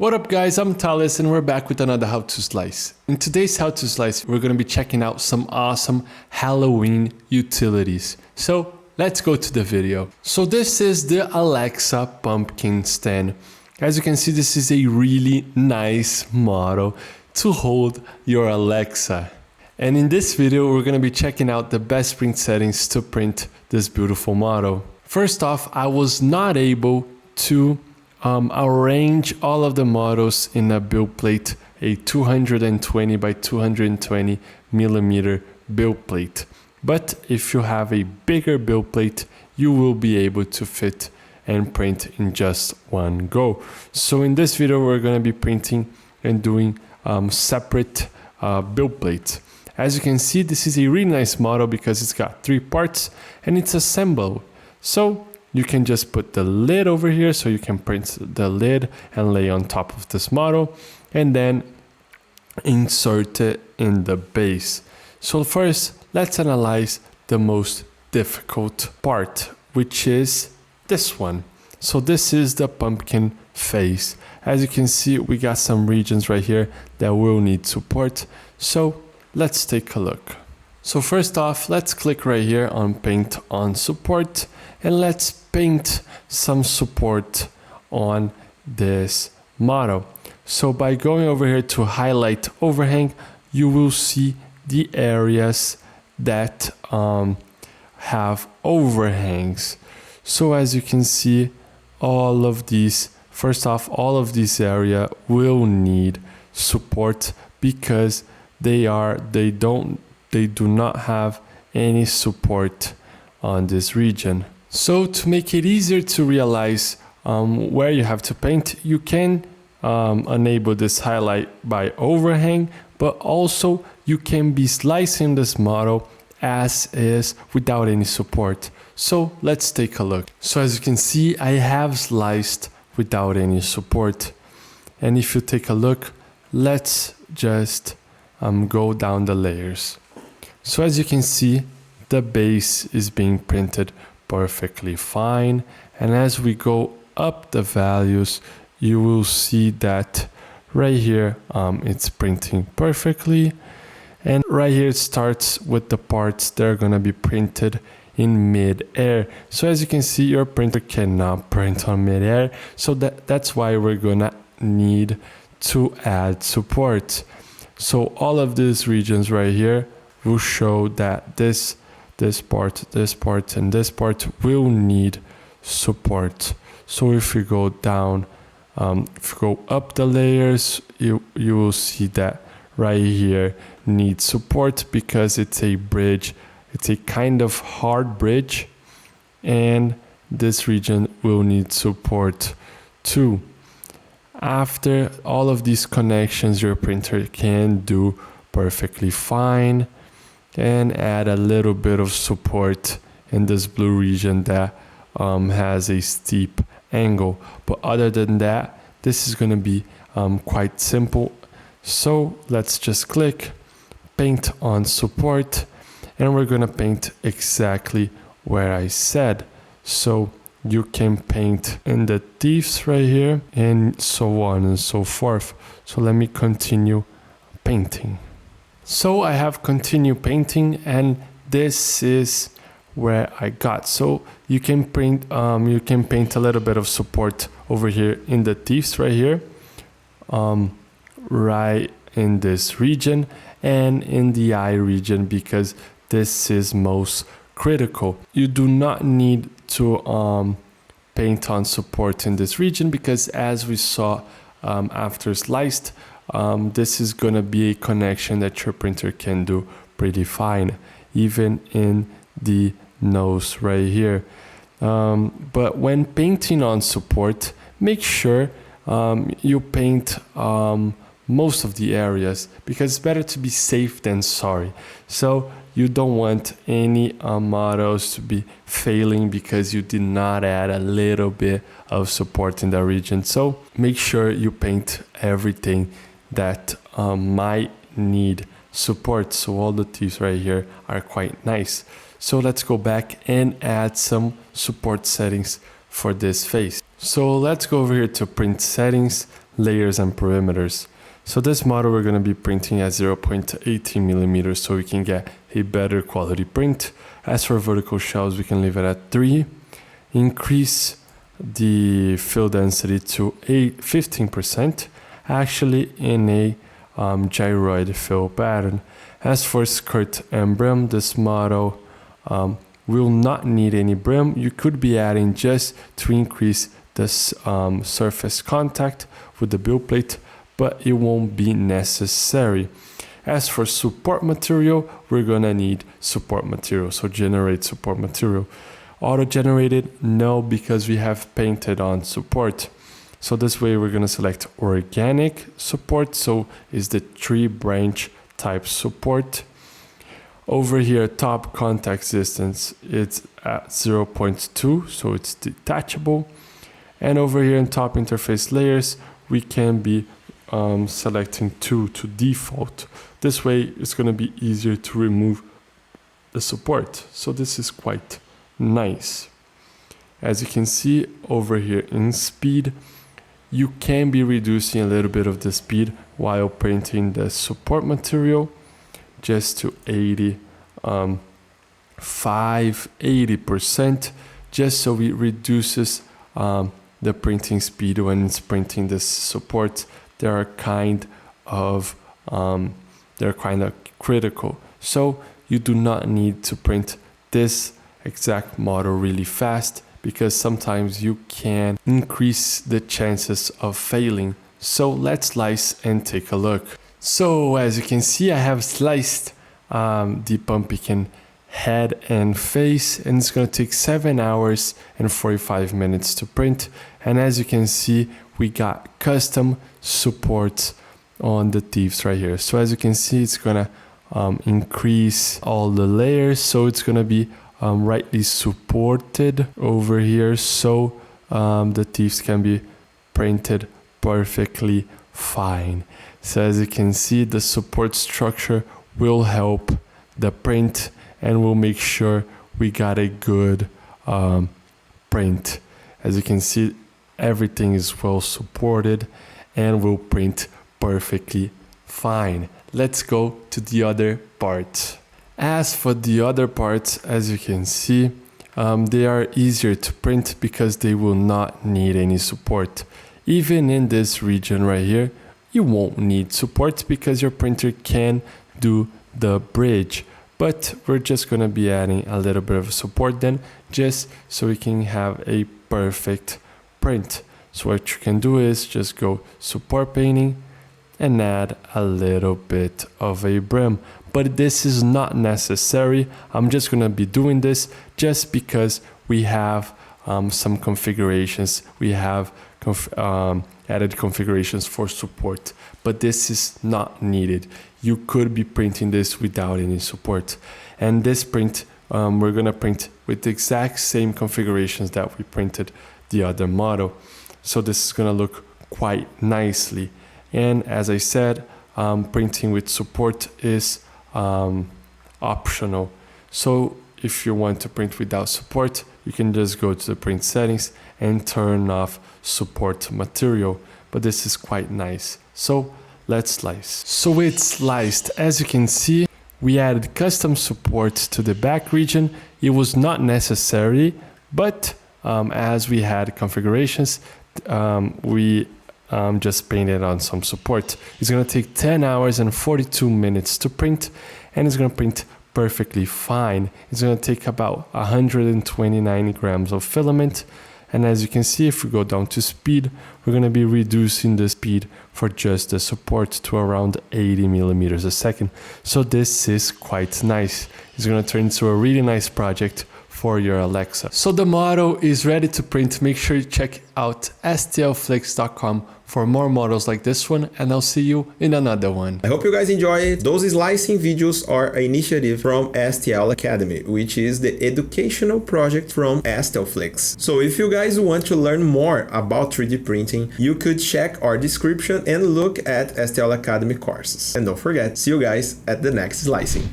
What up guys, I'm Thales and we're back with another How To Slice. In today's How To Slice, we're going to be checking out some awesome Halloween utilities. So let's go to the video. So this is the Alexa pumpkin stand. As you can see, this is a really nice model to hold your Alexa. And in this video, we're going to be checking out the best print settings to print this beautiful model. First off, I was not able to arrange all of the models in a build plate, a 220 by 220 millimeter build plate. But if you have a bigger build plate, you will be able to fit and print in just one go. So in this video, we're going to be printing and doing separate build plates. As you can see, this is a really nice model because it's got 3 parts and it's assembled. So you can just put the lid over here so you can print the lid and lay on top of this model and then insert it in the base. So first, let's analyze the most difficult part, which is this one. So this is the pumpkin face. As you can see, we got some regions right here that will need support. So let's take a look. So first off, let's click right here on Paint on Support and let's paint some support on this model. So by going over here to highlight overhang, you will see the areas that have overhangs. So as you can see, all of these, first off, all of this area will need support because they do not have any support on this region. So to make it easier to realize where you have to paint, you can enable this highlight by overhang, but also you can be slicing this model as is without any support. So let's take a look. So as you can see, I have sliced without any support. And if you take a look, let's just go down the layers. So as you can see, the base is being printed perfectly fine, and as we go up the values, you will see that right here it's printing perfectly, and right here it starts with the parts that are going to be printed in mid-air. So as you can see, your printer cannot print on mid-air, so that's why we're gonna need to add support. So all of these regions right here will show that this part, and this part will need support. So if you go down, if you go up the layers, you will see that right here needs support because it's a bridge. It's a kind of hard bridge, and this region will need support too. After all of these connections, your printer can do perfectly fine and add a little bit of support in this blue region that has a steep angle. But other than that, this is going to be quite simple. So let's just click Paint on Support, and we're going to paint exactly where I said. So you can paint in the teeth right here and so on and so forth. So let me continue painting. So I have continued painting, and this is where I got. So you can paint a little bit of support over here in the teeth right here, right in this region and in the eye region, because this is most critical. You do not need to paint on support in this region because, as we saw after sliced, this is going to be a connection that your printer can do pretty fine, even in the nose right here. But when painting on support, make sure you paint most of the areas, because it's better to be safe than sorry. So you don't want any models to be failing because you did not add a little bit of support in that region. So make sure you paint everything that might need support. So all the teeth right here are quite nice. So let's go back and add some support settings for this face. So let's go over here to print settings. layers and perimeters. So this model we're going to be printing at 0.18 millimeters so we can get a better quality print. As for vertical shells, we can leave it at 3. Increase the fill density to 15%, actually in a gyroid fill pattern. As for skirt and brim, this model will not need any brim. You could be adding just to increase this surface contact with the build plate, but it won't be necessary. As for support material, we're gonna need support material, so generate support material. Auto-generated, no, because we have painted on support. So this way we're gonna select organic support, so is the tree branch type support. Over here, top contact distance, it's at 0.2, so it's detachable. And over here in top interface layers, we can be selecting 2 to default. This way it's going to be easier to remove the support. So this is quite nice. As you can see over here in speed, you can be reducing a little bit of the speed while printing the support material just to 80%, just so it reduces the printing speed when it's printing this support. They're kind of critical. So you do not need to print this exact model really fast, because sometimes you can increase the chances of failing. So let's slice and take a look. So as you can see, I have sliced the pumpkin head and face, and it's going to take 7 hours and 45 minutes to print. And as you can see, we got custom support on the teeth right here. So as you can see, it's going to increase all the layers, so it's going to be rightly supported over here, so the teeth can be printed perfectly fine. So as you can see, the support structure will help the print and will make sure we got a good print. As you can see, everything is well supported and will print perfectly fine. Let's go to the other part. As for the other parts, as you can see, they are easier to print because they will not need any support. Even in this region right here, you won't need support because your printer can do the bridge. But we're just going to be adding a little bit of support then, just so we can have a perfect print. So what you can do is just go support painting and add a little bit of a brim. But this is not necessary. I'm just going to be doing this just because we have some configurations. We have added configurations for support, but this is not needed. You could be printing this without any support. And this print, we're going to print with the exact same configurations that we printed the other model. So this is going to look quite nicely. And as I said, printing with support is optional. So if you want to print without support, you can just go to the print settings and turn off support material. But this is quite nice. So let's slice. So it's sliced. As you can see, we added custom support to the back region. It was not necessary, but as we had configurations, we just painted on some support. It's going to take 10 hours and 42 minutes to print, and it's going to print perfectly fine. It's going to take about 129 grams of filament. And as you can see, if we go down to speed, we're going to be reducing the speed for just the support to around 80 millimeters a second. So this is quite nice. It's going to turn into a really nice project for your Alexa. So the model is ready to print. Make sure you check out stlflix.com for more models like this one, and I'll see you in another one. I hope you guys enjoy it. Those slicing videos are an initiative from STL Academy, which is the educational project from STL Flix. So if you guys want to learn more about 3D printing, you could check our description and look at STL Academy courses. And don't forget, see you guys at the next slicing.